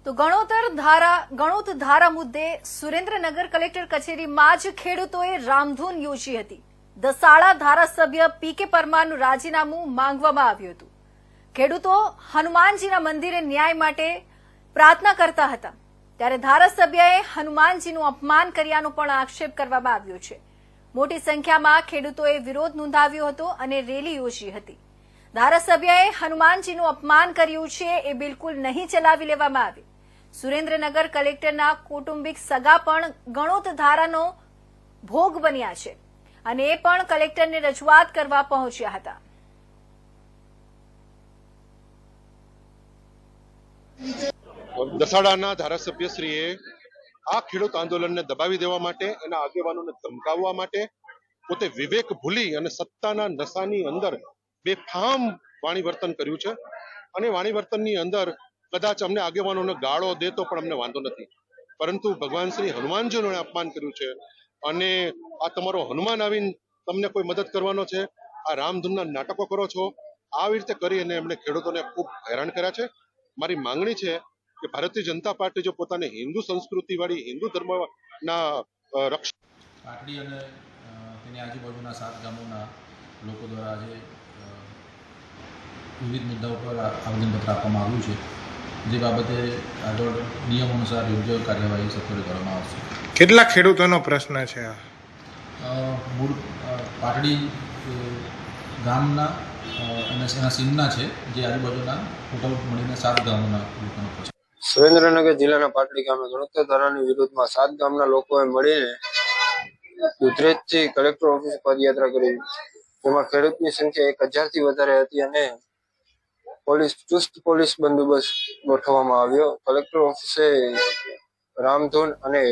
તો ગણોત ધારા મુદ્દે સુરેન્દ્રનગર કલેક્ટર કચેરીમાં જ ખેડૂતોએ રામધૂન યોજી હતી। દસાડા ધારાસભ્ય પીકે પરમારનું રાજીનામું માંગવામાં આવ્યું હતું। ખેડૂતો હનુમાનજીના મંદિરે ન્યાય માટે પ્રાર્થના કરતા હતા, ત્યારે ધારાસભ્યએ હનુમાનજીનું અપમાન કર્યાનો પણ આક્ષેપ કરવામાં આવ્યો છે। મોટી સંખ્યામાં ખેડૂતોએ વિરોધ નોંધાવ્યો હતો અને રેલી યોજી હતી। ધારાસભ્યએ હનુમાનજીનું અપમાન કર્યું છે એ બિલકુલ નહીં ચલાવી લેવામાં આવે। સુરેન્દ્રનગર કલેક્ટરના કૌટુંબિક સગા પણ ગણોત ધારાનો ભોગ બન્યા છે અને એ પણ કલેક્ટરને રજૂઆત કરવા પહોંચ્યા હતા। દસાડાના ધારાસભ્યશ્રીએ આ ખેડૂત આંદોલનને દબાવી દેવા માટે, એના આગેવાનોને ધમકાવવા માટે પોતે વિવેક ભૂલી અને સત્તાના નશાની અંદર બેફામ વાણી વર્તન કર્યું છે। અને વાણી વર્તનની અંદર કદાચ અમને આગેવાનોને ગાળો દેતો પણ અમને વાંધો નથી, પરંતુ ભગવાન શ્રી હનુમાનજીનું અપમાન કર્યું છે। અને આ તમારો હનુમાન આવીને તમને કોઈ મદદ કરવાનો છે, આ રામધૂનના નાટકો કરો છો, આવી રીતે કરીને એમણે ખેડૂતોને ખૂબ હેરાન કર્યા છે। મારી માંગણી છે કે ભારતીય જનતા પાર્ટી જો પોતાને હિન્દુ સંસ્કૃતિ વાળી, હિન્દુ ધર્મના રક્ષણ પાટડી અને તેની આજુબાજુના 7 ગામોના લોકો દ્વારા આજે વિવિધ મુદ્દાઓ પર આવેદનપત્ર આપવામાં આવ્યું છે, જે બાબતે આગળ નિયમ અનુસાર યોગ્ય કાર્યવાહી સત્વરે કરવામાં આવશે। કેટલા ખેડૂતોનો પ્રશ્ન છે? મૂળ પાટડી ગામના અને એના સીમના છે, જે આજુબાજુના ટોટલ મળીને 7 ગામોના લોકોનો પ્રશ્ન। સુરેન્દ્રનગર જિલ્લાના પાટડી ગામે ગણોત ધારાની વિરુદ્ધમાં 7 ગામના લોકોએ મળીને દુધરેજથી કલેક્ટર ઓફિસ પદયાત્રા કરી, જેમાં ખેડૂતની સંખ્યા 1000થી વધારે હતી અને ચુસ્ત પોલીસ બંદોબસ્ત ગોઠવવામાં આવ્યો। કલેક્ટર ઓફિસે રામધૂન અને